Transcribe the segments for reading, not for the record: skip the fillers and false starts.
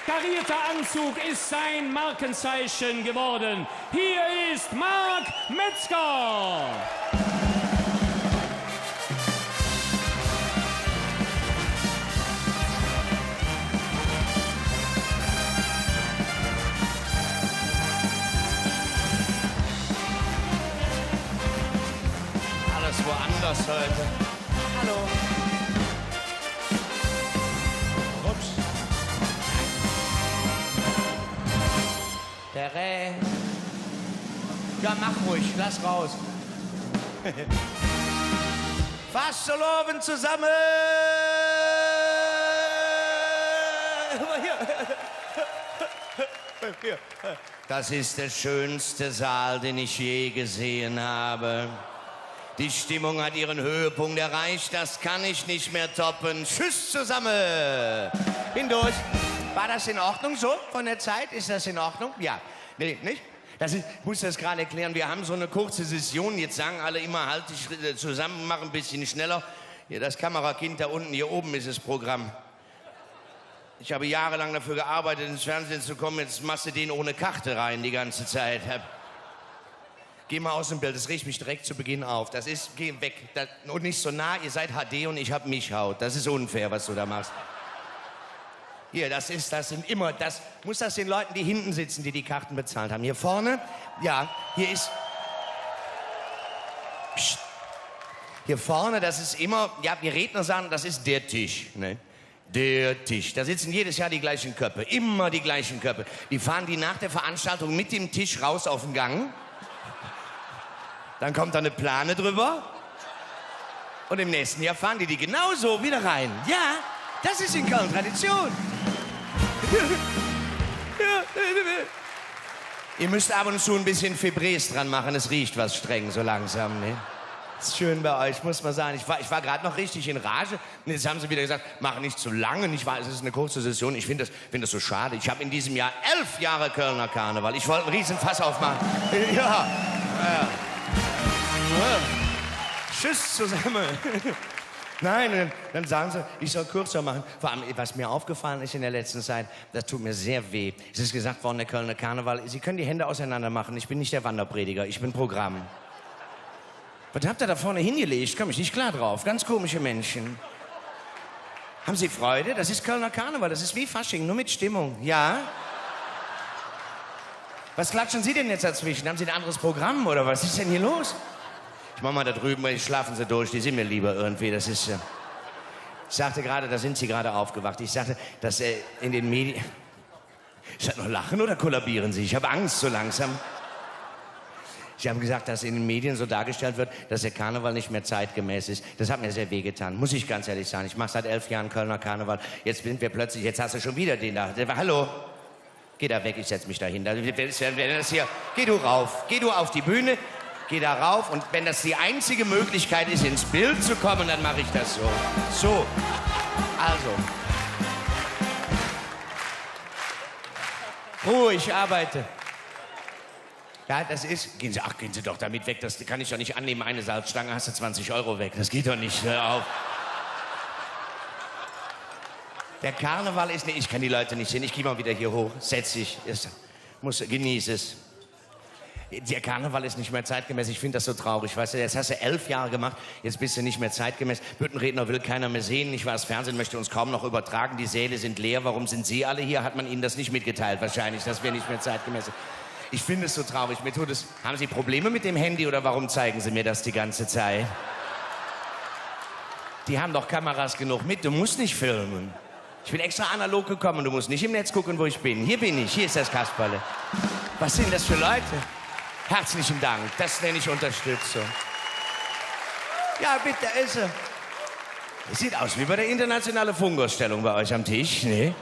karierter Anzug ist sein Markenzeichen geworden. Hier ist Marc Metzger. Alles woanders heute. Hallo. Ups. Tere. Ja, mach ruhig, lass raus. Fast so loben zusammen. Hier. Das ist der schönste Saal, den ich je gesehen habe. Die Stimmung hat ihren Höhepunkt erreicht, das kann ich nicht mehr toppen. Tschüss zusammen. Hindurch. War das in Ordnung so von der Zeit? Ist das in Ordnung? Ja. Nee, nicht? Ich muss das gerade erklären. Wir haben so eine kurze Session. Jetzt sagen alle immer, halt die Schritte zusammen, mach ein bisschen schneller. Hier, das Kamerakind da unten, hier oben ist das Programm. Ich habe jahrelang dafür gearbeitet, ins Fernsehen zu kommen. Jetzt machst du den ohne Karte rein die ganze Zeit. Geh mal aus dem Bild, das riecht mich direkt zu Beginn auf. Das ist, geh weg. Und nicht so nah, ihr seid HD und ich hab Mischhaut. Das ist unfair, was du da machst. Hier, das sind immer, muss das den Leuten, die hinten sitzen, die die Karten bezahlt haben. Hier vorne, ja, hier ist... Psst. Hier vorne, das ist immer, ja, wir Redner sagen, das ist der Tisch, ne? Der Tisch. Da sitzen jedes Jahr die gleichen Köpfe, immer die gleichen Köpfe. Die fahren die nach der Veranstaltung mit dem Tisch raus auf den Gang. Dann kommt da eine Plane drüber. Und im nächsten Jahr fahren die genauso wieder rein. Ja, das ist in Köln Tradition. Ihr müsst ab und zu ein bisschen Febrés dran machen. Es riecht was streng so langsam, ne? Ist schön bei euch, muss man sagen. Ich war gerade noch richtig in Rage. Und jetzt haben sie wieder gesagt, mach nicht zu lange. Es ist eine kurze Session. Ich finde das so schade. Ich habe in diesem Jahr 11 Jahre Kölner Karneval. Ich wollte einen riesen Fass aufmachen. Ja. Tschüss zusammen. Nein, dann sagen sie, ich soll kürzer machen. Vor allem, was mir aufgefallen ist in der letzten Zeit, das tut mir sehr weh. Es ist gesagt worden, der Kölner Karneval, Sie können die Hände auseinander machen. Ich bin nicht der Wanderprediger, ich bin Programm. Was habt ihr da vorne hingelegt? Komm ich nicht klar drauf. Ganz komische Menschen. Haben Sie Freude? Das ist Kölner Karneval, das ist wie Fasching, nur mit Stimmung. Ja? Was klatschen Sie denn jetzt dazwischen? Haben Sie ein anderes Programm oder was ist denn hier los? Ich mach mal da drüben, weil schlafen Sie durch, die sind mir lieber irgendwie. Das ist. Ich sagte gerade, da sind Sie gerade aufgewacht. Ich sagte, dass in den Medien. Ist das noch Lachen oder kollabieren Sie? Ich habe Angst so langsam. Sie haben gesagt, dass in den Medien so dargestellt wird, dass der Karneval nicht mehr zeitgemäß ist. Das hat mir sehr wehgetan, muss ich ganz ehrlich sagen. Ich mache seit 11 Jahren Kölner Karneval. Jetzt sind wir plötzlich, jetzt hast du schon wieder den da. Hallo? Geh da weg, ich setz mich da hin. Geh du rauf, geh du auf die Bühne, geh da rauf. Und wenn das die einzige Möglichkeit ist, ins Bild zu kommen, dann mache ich das so. So, also. Ruhe, ich arbeite. Ja, das ist... Gehen Sie doch damit weg. Das kann ich doch nicht annehmen. Eine Salzstange, hast du 20 € weg. Das geht doch nicht. Hör auf. Der Karneval ist... Nee, ich kann die Leute nicht sehen. Ich gehe mal wieder hier hoch. Setz dich. Genieß es. Der Karneval ist nicht mehr zeitgemäß. Ich finde das so traurig. Weißt du, jetzt hast du 11 Jahre gemacht. Jetzt bist du nicht mehr zeitgemäß. Büttenredner will keiner mehr sehen. Ich weiß, das Fernsehen möchte uns kaum noch übertragen. Die Säle sind leer. Warum sind Sie alle hier? Hat man Ihnen das nicht mitgeteilt? Wahrscheinlich, dass wir nicht mehr zeitgemäß sind. Ich finde es so traurig. Mir tut es... Haben Sie Probleme mit dem Handy oder warum zeigen Sie mir das die ganze Zeit? Die haben doch Kameras genug mit. Du musst nicht filmen. Ich bin extra analog gekommen. Du musst nicht im Netz gucken, wo ich bin. Hier bin ich. Hier ist das Kasperle. Was sind das für Leute? Herzlichen Dank. Das nenne ich Unterstützung. Ja, bitte, esse. Es sieht aus wie bei der internationalen Funkausstellung bei euch am Tisch, ne?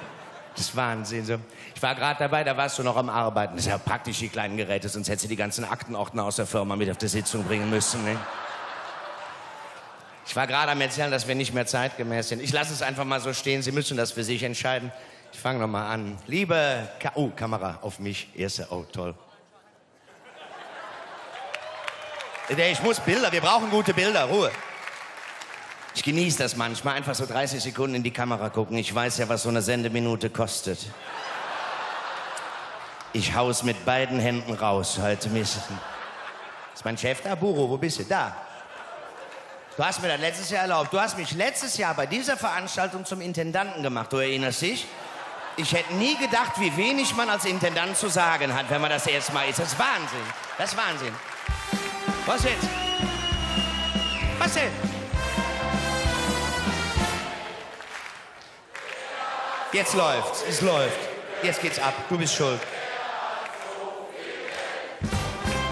Das ist Wahnsinn. So. Ich war gerade dabei, da warst du noch am Arbeiten. Das ist ja praktisch, die kleinen Geräte, sonst hättest du die ganzen Aktenordner aus der Firma mit auf die Sitzung bringen müssen. Ne? Ich war gerade am Erzählen, dass wir nicht mehr zeitgemäß sind. Ich lasse es einfach mal so stehen. Sie müssen das für sich entscheiden. Ich fange noch mal an. Liebe... Kamera auf mich. Erste. Oh, toll. Ich muss Bilder. Wir brauchen gute Bilder. Ruhe. Ich genieße das manchmal. Einfach so 30 Sekunden in die Kamera gucken. Ich weiß ja, was so eine Sendeminute kostet. Ich hau's mit beiden Händen raus heute. Ist mein Chef da? Buro, wo bist du? Da. Du hast mir das letztes Jahr erlaubt. Du hast mich letztes Jahr bei dieser Veranstaltung zum Intendanten gemacht. Du erinnerst dich? Ich hätte nie gedacht, wie wenig man als Intendant zu sagen hat, wenn man das erste Mal ist. Das ist Wahnsinn. Das ist Wahnsinn. Was jetzt? Was denn? Jetzt läuft's. Es läuft. Jetzt geht's ab. Du bist schuld.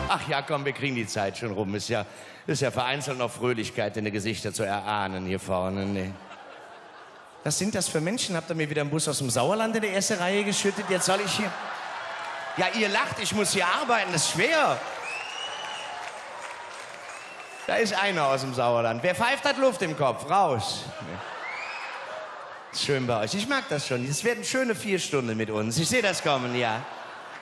Ach ja, komm, wir kriegen die Zeit schon rum. Ist ja vereinzelt noch Fröhlichkeit in den Gesichtern zu erahnen hier vorne. Nee. Was sind das für Menschen? Habt ihr mir wieder einen Bus aus dem Sauerland in die erste Reihe geschüttet? Jetzt soll ich hier... Ja, ihr lacht, ich muss hier arbeiten, das ist schwer. Da ist einer aus dem Sauerland. Wer pfeift, hat Luft im Kopf. Raus. Nee. Schön bei euch. Ich mag das schon. Es werden schöne 4 Stunden mit uns. Ich sehe das kommen, ja.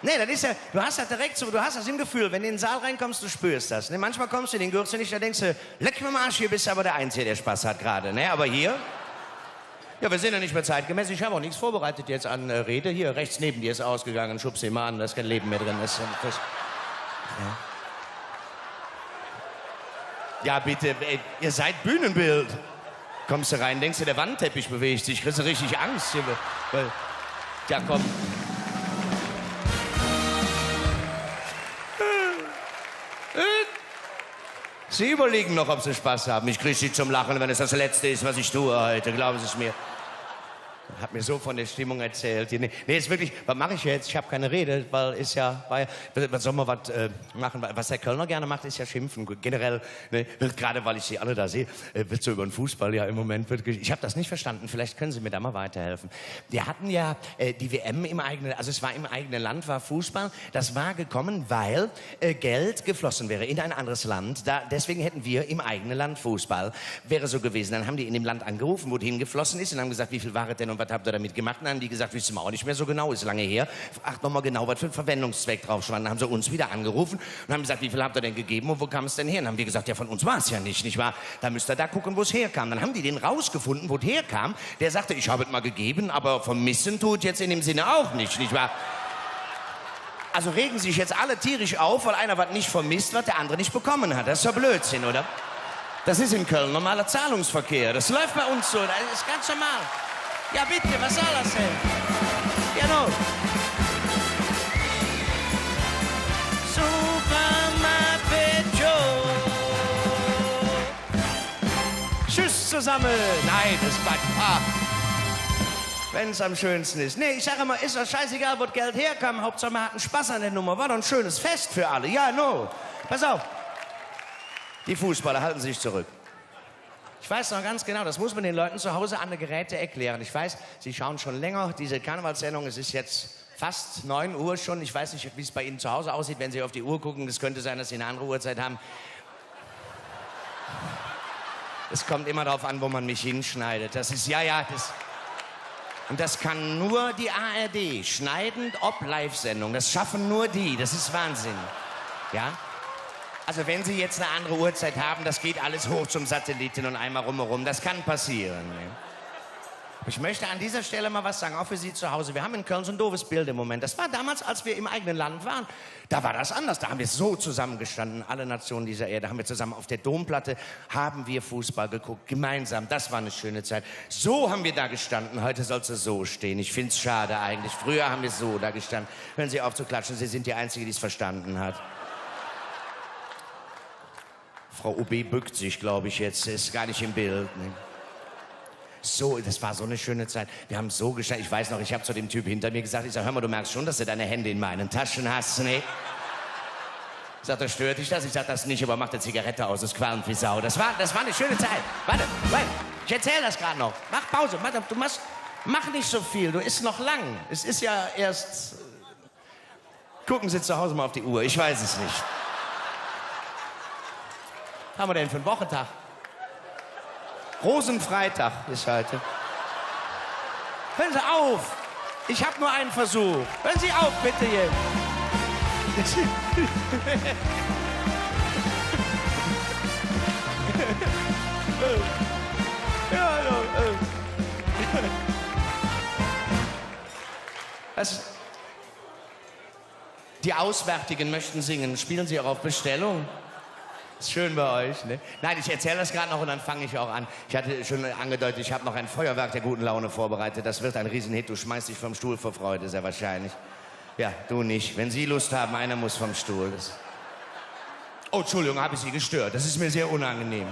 Nee, das ist ja, du hast das direkt so, du hast das im Gefühl, wenn du in den Saal reinkommst, du spürst das. Ne? Manchmal kommst du in den Gürtel nicht, da denkst du, leck mir mal Arsch, hier bist du aber der Einzige, der Spaß hat gerade. Ne? Aber hier, ja, wir sind ja nicht mehr zeitgemäß. Ich habe auch nichts vorbereitet jetzt an Rede. Hier, rechts neben dir ist ausgegangen, schubst ihn mal an, da ist kein Leben mehr drin. Ja, bitte, ihr seid Bühnenbild. Kommst du rein, denkst du, der Wandteppich bewegt sich, kriegst du richtig Angst. Hier, weil, ja, komm. Sie überlegen noch, ob Sie Spaß haben. Ich kriege Sie zum Lachen, wenn es das Letzte ist, was ich tue heute. Glauben Sie es mir. Hat mir so von der Stimmung erzählt. Nee, ist wirklich, was mache ich jetzt? Ich habe keine Rede, weil ist ja, was soll man was machen? Was der Kölner gerne macht, ist ja schimpfen. Generell, ne, gerade weil ich sie alle da sehe, wird so über den Fußball ja im Moment. Ich habe das nicht verstanden, vielleicht können Sie mir da mal weiterhelfen. Wir hatten ja die WM im eigenen, also es war im eigenen Land, war Fußball. Das war gekommen, weil Geld geflossen wäre in ein anderes Land. Deswegen hätten wir im eigenen Land Fußball. Wäre so gewesen. Dann haben die in dem Land angerufen, wo die hingeflossen ist und haben gesagt, wie viel war es denn und was habt ihr damit gemacht? Und dann haben die gesagt, wissen wir auch nicht mehr so genau, ist lange her. Acht noch mal genau, was für ein Verwendungszweck drauf stand. Dann haben sie uns wieder angerufen und haben gesagt, wie viel habt ihr denn gegeben und wo kam es denn her? Und dann haben wir gesagt, ja, von uns war es ja nicht wahr? Da müsst ihr da gucken, wo es herkam. Dann haben die den rausgefunden, wo es herkam. Der sagte, ich habe es mal gegeben, aber vermissen tut jetzt in dem Sinne auch nicht wahr? Also regen sich jetzt alle tierisch auf, weil einer was nicht vermisst, was der andere nicht bekommen hat. Das ist doch Blödsinn, oder? Das ist in Köln normaler Zahlungsverkehr. Das läuft bei uns so, das ist ganz normal. Ja, bitte, was soll das denn? Genau. Super Muppet Show. Tschüss zusammen. Nein, das ist Quatsch. Ah. Wenn es am schönsten ist. Nee, ich sage immer, ist doch scheißegal, wo das Geld herkam. Hauptsache, man hat einen Spaß an der Nummer. War doch ein schönes Fest für alle. Ja, no. Pass auf. Die Fußballer halten sich zurück. Ich weiß noch ganz genau, das muss man den Leuten zu Hause an der Geräte erklären. Ich weiß, Sie schauen schon länger diese Karnevalssendung. Es ist jetzt fast 9 Uhr schon. Ich weiß nicht, wie es bei Ihnen zu Hause aussieht, wenn Sie auf die Uhr gucken. Es könnte sein, dass Sie eine andere Uhrzeit haben. Es kommt immer darauf an, wo man mich hinschneidet. Das ist, und das kann nur die ARD. Schneidend ob Live-Sendung. Das schaffen nur die. Das ist Wahnsinn. Ja? Also wenn Sie jetzt eine andere Uhrzeit haben, das geht alles hoch zum Satelliten und einmal rumherum. Das kann passieren. Ich möchte an dieser Stelle mal was sagen, auch für Sie zu Hause. Wir haben in Köln so ein doofes Bild im Moment. Das war damals, als wir im eigenen Land waren. Da war das anders. Da haben wir so zusammengestanden, alle Nationen dieser Erde. Haben wir zusammen auf der Domplatte, haben wir Fußball geguckt, gemeinsam. Das war eine schöne Zeit. So haben wir da gestanden. Heute soll es so stehen. Ich finde es schade eigentlich. Früher haben wir so da gestanden. Hören Sie auf zu klatschen. Sie sind die Einzige, die es verstanden hat. Frau OB bückt sich, glaube ich, jetzt. Ist gar nicht im Bild. Ne? So, das war so eine schöne Zeit. Wir haben so gestanden. Ich weiß noch, ich habe zu dem Typ hinter mir gesagt, ich sage, hör mal, du merkst schon, dass du deine Hände in meinen Taschen hast, ne? Ich sage, stört dich das? Ich sage, das nicht, aber mach eine Zigarette aus, das qualmt wie Sau. Das war eine schöne Zeit. Warte, ich erzähle das gerade noch. Mach Pause, mach nicht so viel, du isst noch lang. Es ist ja erst... Gucken Sie zu Hause mal auf die Uhr, ich weiß es nicht. Was haben wir denn für einen Wochentag? Rosenfreitag ist heute. Hören Sie auf! Ich habe nur einen Versuch. Hören Sie auf, bitte jetzt. Die Auswärtigen möchten singen. Spielen Sie auch auf Bestellung? Ist schön bei euch, ne? Nein, ich erzähle das gerade noch und dann fange ich auch an. Ich hatte schon angedeutet, ich habe noch ein Feuerwerk der guten Laune vorbereitet. Das wird ein Riesenhit. Du schmeißt dich vom Stuhl vor Freude, sehr wahrscheinlich. Ja, du nicht. Wenn Sie Lust haben, einer muss vom Stuhl. Oh, Entschuldigung, habe ich Sie gestört. Das ist mir sehr unangenehm.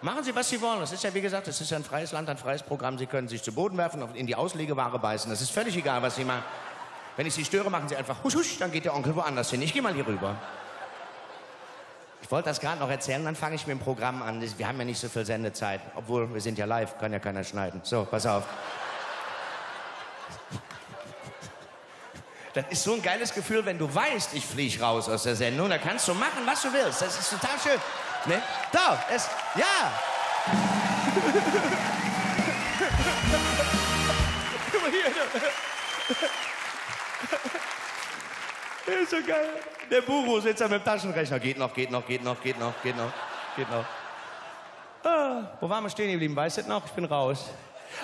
Machen Sie, was Sie wollen. Das ist ja, wie gesagt, das ist ja ein freies Land, ein freies Programm. Sie können sich zu Boden werfen und in die Auslegeware beißen. Das ist völlig egal, was Sie machen. Wenn ich Sie störe, machen Sie einfach husch, husch, dann geht der Onkel woanders hin. Ich gehe mal hier rüber. Ich wollte das gerade noch erzählen, dann fange ich mit dem Programm an. Wir haben ja nicht so viel Sendezeit. Obwohl, wir sind ja live, kann ja keiner schneiden. So, pass auf. Das ist so ein geiles Gefühl, wenn du weißt, ich fliege raus aus der Sendung. Da kannst du machen, was du willst. Das ist total schön. Ne? Da, ja. Guck mal hier. Das ist so geil. Der Buru sitzt da mit dem Taschenrechner. Geht noch. Ah, wo waren wir stehen geblieben? Weißt du das noch? Ich bin raus.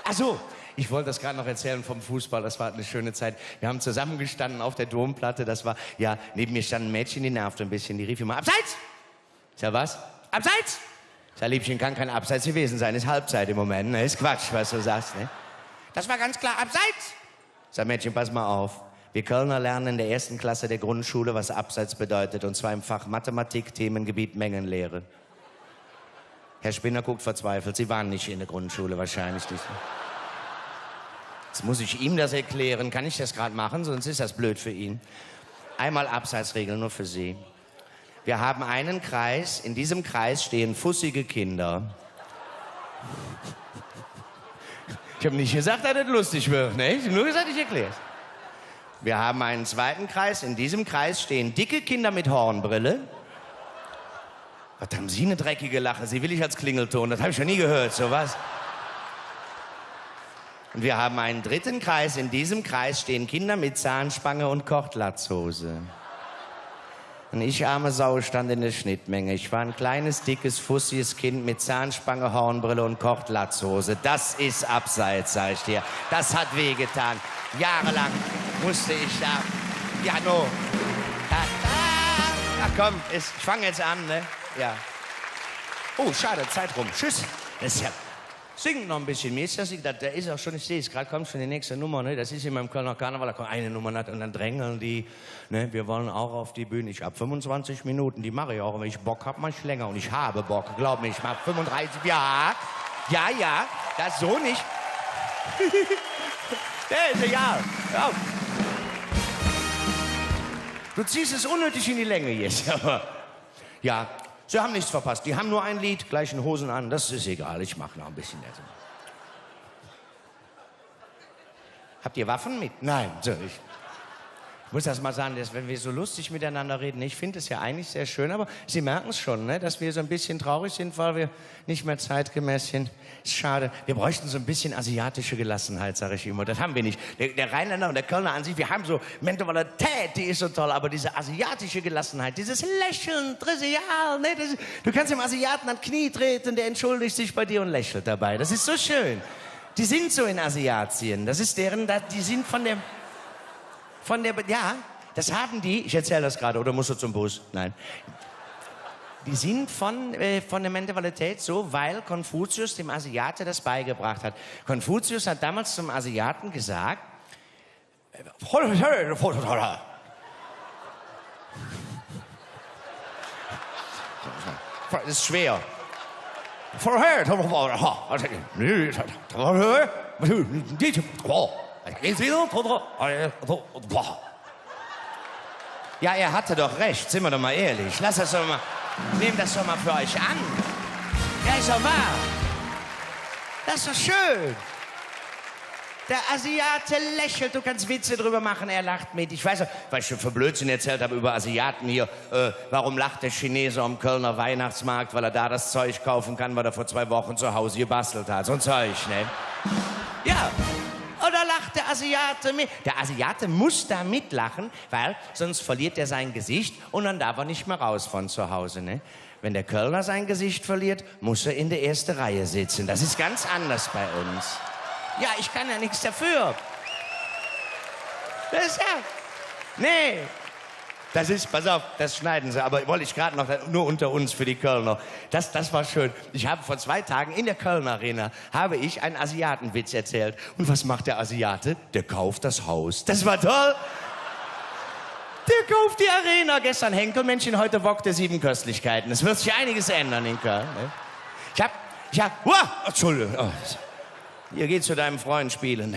Ach so, ich wollte das gerade noch erzählen vom Fußball. Das war eine schöne Zeit. Wir haben zusammengestanden auf der Domplatte. Das war, ja, neben mir stand ein Mädchen, die nervte ein bisschen. Die rief immer, Abseits! Ich sag, was? Abseits! Ich sag, Liebchen, kann kein Abseits gewesen sein. Ist Halbzeit im Moment. Ne? Ist Quatsch, was du sagst. Ne? Das war ganz klar Abseits! Ich sag, Mädchen, pass mal auf. Wir Kölner lernen in der 1. Klasse der Grundschule, was Abseits bedeutet. Und zwar im Fach Mathematik, Themengebiet Mengenlehre. Herr Spinner guckt verzweifelt. Sie waren nicht in der Grundschule, wahrscheinlich nicht. Jetzt muss ich ihm das erklären. Kann ich das gerade machen? Sonst ist das blöd für ihn. Einmal Abseitsregeln, nur für Sie. Wir haben einen Kreis. In diesem Kreis stehen fussige Kinder. Ich habe nicht gesagt, dass das lustig wird. Ne? Ich habe nur gesagt, ich erkläre es. Wir haben einen zweiten Kreis. In diesem Kreis stehen dicke Kinder mit Hornbrille. Was haben Sie eine dreckige Lache? Sie will ich als Klingelton. Das habe ich schon nie gehört, sowas. Und wir haben einen dritten Kreis. In diesem Kreis stehen Kinder mit Zahnspange und Kortlatzhose. Und ich, arme Sau, stand in der Schnittmenge. Ich war ein kleines, dickes, fussiges Kind mit Zahnspange, Hornbrille und Kortlatzhose. Das ist Abseits, sag ich dir. Das hat wehgetan. Jahrelang musste ich da... Ja, no. Ach komm, ich fange jetzt an, ne? Ja. Oh, schade, Zeit rum. Tschüss. Das ist ja... Singt noch ein bisschen. Mir ist das nicht, der ist auch schon, ich sehe es gerade, kommt schon die nächste Nummer, ne? Das ist in meinem Kölner Karneval, da kommt eine Nummer und dann drängeln die, ne? Wir wollen auch auf die Bühne. Ich habe 25 Minuten, die mache ich auch, wenn ich Bock habe, mache ich länger und ich habe Bock, glaub mir, ich mache 35, ja, das so nicht. Der ist egal. Ja. Du ziehst es unnötig in die Länge jetzt, aber ja. Sie haben nichts verpasst. Die haben nur ein Lied, gleichen Hosen an. Das ist egal. Ich mache noch ein bisschen. Habt ihr Waffen mit? Nein. Ich muss das mal sagen, dass, wenn wir so lustig miteinander reden, ich finde es ja eigentlich sehr schön, aber Sie merken es schon, ne, dass wir so ein bisschen traurig sind, weil wir nicht mehr zeitgemäß sind. Ist schade. Wir bräuchten so ein bisschen asiatische Gelassenheit, sage ich immer. Das haben wir nicht. Der Rheinländer und der Kölner an sich, wir haben so Mentalität, die ist so toll, aber diese asiatische Gelassenheit, dieses Lächeln, trivial, ne, du kannst dem Asiaten ans Knie treten, der entschuldigt sich bei dir und lächelt dabei. Das ist so schön. Die sind so in Asiatien. Das ist deren, die sind ja, das haben die, ich erzähle das gerade, oder musst du zum Bus? Nein. Die sind von der Mentalität so, weil Konfuzius dem Asiate das beigebracht hat. Konfuzius hat damals zum Asiaten gesagt, das ist schwer. Ja, er hatte doch recht, sind wir doch mal ehrlich. Lass das doch mal, nehmt das doch mal für euch an. Ja, ist doch wahr. Das ist doch schön. Der Asiate lächelt, du kannst Witze drüber machen, er lacht mit. Ich weiß noch, weil ich schon für Blödsinn erzählt habe über Asiaten hier. Warum lacht der Chinese am Kölner Weihnachtsmarkt? Weil er da das Zeug kaufen kann, weil er vor 2 Wochen zu Hause gebastelt hat. So ein Zeug, ne? Ja. Oder lacht der Asiate mit? Der Asiate muss da mitlachen, weil sonst verliert er sein Gesicht und dann darf er nicht mehr raus von zu Hause, ne? Wenn der Kölner sein Gesicht verliert, muss er in der 1. Reihe sitzen. Das ist ganz anders bei uns. Ja, ich kann ja nichts dafür. Das ist ja... Nee. Das ist, pass auf, das schneiden Sie, aber wollte ich gerade noch, nur unter uns für die Kölner. Das war schön. Ich habe vor 2 Tagen in der Kölner Arena, habe ich einen Asiatenwitz erzählt. Und was macht der Asiate? Der kauft das Haus. Das war toll. Der kauft die Arena. Gestern Henkelmännchen, heute Wok der 7 Köstlichkeiten. Es wird sich einiges ändern in Köln. Ne? Entschuldigung. Oh. Ihr geht zu deinem Freund spielen.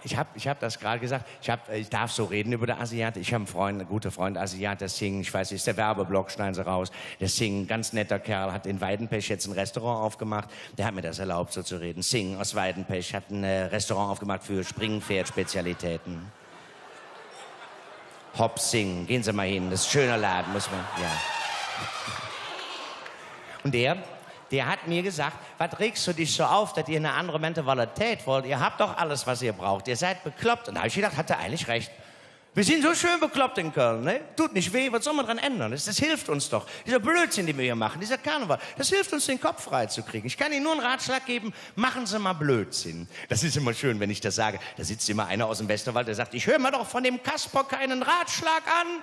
Ich hab das gerade gesagt. Ich darf so reden über den Asiat. Ich habe einen Freund, einen guten Freund, Asiat, der singt. Ich weiß, ist der Werbeblock, schneiden Sie raus. Der singt, ganz netter Kerl, hat in Weidenpech jetzt ein Restaurant aufgemacht. Der hat mir das erlaubt, so zu reden. Sing aus Weidenpech, hat ein Restaurant aufgemacht für Springpferd-Spezialitäten. Hop Sing, gehen Sie mal hin, das ist ein schöner Laden, muss man, ja. Und der hat mir gesagt, was regst du dich so auf, dass ihr eine andere Mentalität wollt? Ihr habt doch alles, was ihr braucht. Ihr seid bekloppt. Und da habe ich gedacht, hat er eigentlich recht. Wir sind so schön bekloppt in Köln, ne? Tut nicht weh, was soll man dran ändern? Das hilft uns doch. Dieser Blödsinn, den wir hier machen, dieser Karneval, das hilft uns, den Kopf frei zu kriegen. Ich kann Ihnen nur einen Ratschlag geben, machen Sie mal Blödsinn. Das ist immer schön, wenn ich das sage. Da sitzt immer einer aus dem Westerwald, der sagt, ich höre mir doch von dem Kasper keinen Ratschlag an.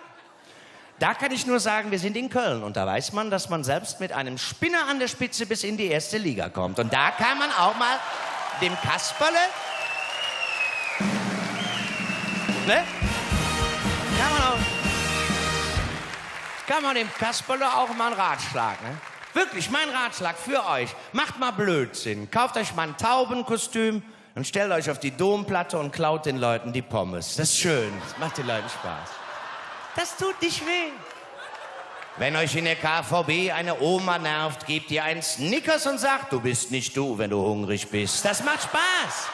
Da kann ich nur sagen, wir sind in Köln und da weiß man, dass man selbst mit einem Spinner an der Spitze bis in die 1. Liga kommt. Und da kann man auch mal dem Kasperle, ne? Kann man dem Kasperle auch mal einen Ratschlag, ne? Wirklich, mein Ratschlag für euch, macht mal Blödsinn. Kauft euch mal ein Taubenkostüm und stellt euch auf die Domplatte und klaut den Leuten die Pommes. Das ist schön, das macht den Leuten Spaß. Das tut nicht weh. Wenn euch in der KVB eine Oma nervt, gebt ihr einen Snickers und sagt, du bist nicht du, wenn du hungrig bist. Das macht Spaß.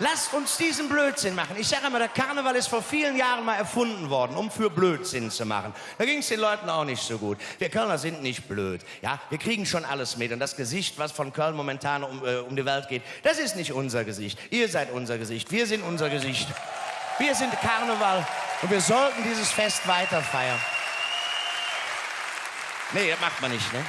Lasst uns diesen Blödsinn machen. Ich sage immer, der Karneval ist vor vielen Jahren mal erfunden worden, um für Blödsinn zu machen. Da ging es den Leuten auch nicht so gut. Wir Kölner sind nicht blöd. Ja, wir kriegen schon alles mit. Und das Gesicht, was von Köln momentan um die Welt geht, das ist nicht unser Gesicht. Ihr seid unser Gesicht. Wir sind unser Gesicht. Wir sind Karneval. Und wir sollten dieses Fest weiter feiern. Nee, das macht man nicht, ne?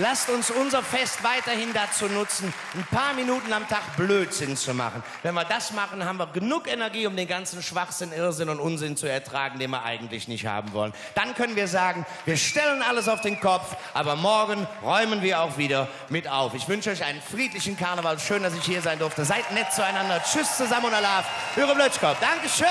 Lasst uns unser Fest weiterhin dazu nutzen, ein paar Minuten am Tag Blödsinn zu machen. Wenn wir das machen, haben wir genug Energie, um den ganzen Schwachsinn, Irrsinn und Unsinn zu ertragen, den wir eigentlich nicht haben wollen. Dann können wir sagen, wir stellen alles auf den Kopf, aber morgen räumen wir auch wieder mit auf. Ich wünsche euch einen friedlichen Karneval. Schön, dass ich hier sein durfte. Seid nett zueinander. Tschüss zusammen und Alaf. Eure Blötschkopf. Dankeschön.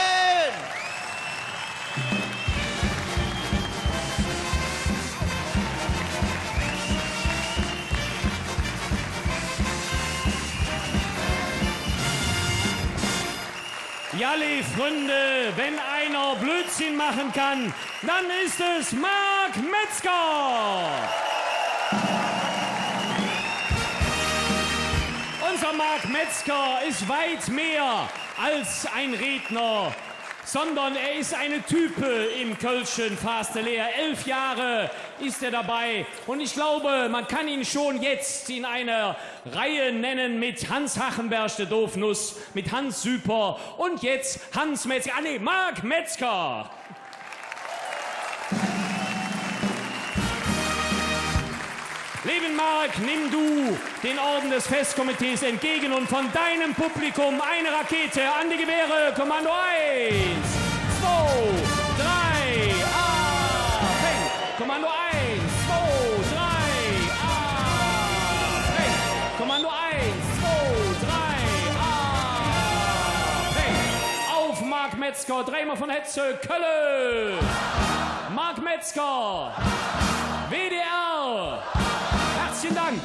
Ja, liebe Freunde, wenn einer Blödsinn machen kann, dann ist es Marc Metzger. Unser Marc Metzger ist weit mehr als ein Redner, sondern er ist eine Type im Kölschen Fasteleer. 11 Jahre ist er dabei und ich glaube, man kann ihn schon jetzt in einer Reihe nennen mit Hans Hachenberg, der Doofnuss, mit Hans Süper und jetzt Hans Metzger. Ah nee, Marc Metzger. Lieben Marc, nimm du den Orden des Festkomitees entgegen und von deinem Publikum eine Rakete an die Gewehre. Kommando 1, 2, 3, Peng. Kommando 1, 2, 3, Peng. Kommando 1, 2, 3, Peng. Auf Marc Metzger, Dreimer von Hetze, Kölle. Marc Metzger, WDR. Herzlichen Dank.